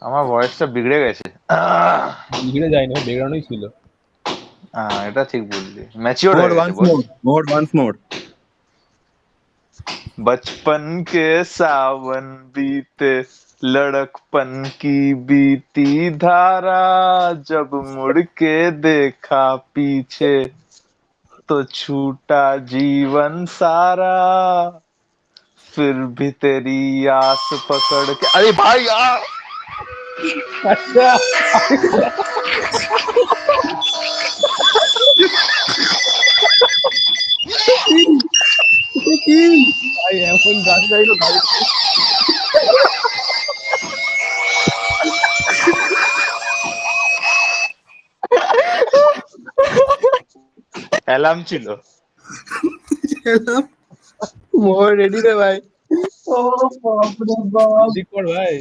আমার ভয়েসটা বিগড়ে গেছে। বিগড়ে যায়নি, বেগানোই ছিল। এটা ঠিক বললি, ম্যাচিওর More হয়ে গেছে once বল। more. More once more. बचपन के सावन बीते, लड़कपन की बीती धारा, जब मुड़ के देखा पीछे तो छूटा जीवन सारा, फिर भी तेरी आस पकड़ के। अरे भाई यार, আচ্ছা, ভাই এমন গান গাইলো গাড়ি। অ্যালার্ম ছিল। মোহন রেডি রে ভাই। ও বাপ রে বাপ, ঠিক কর ভাই।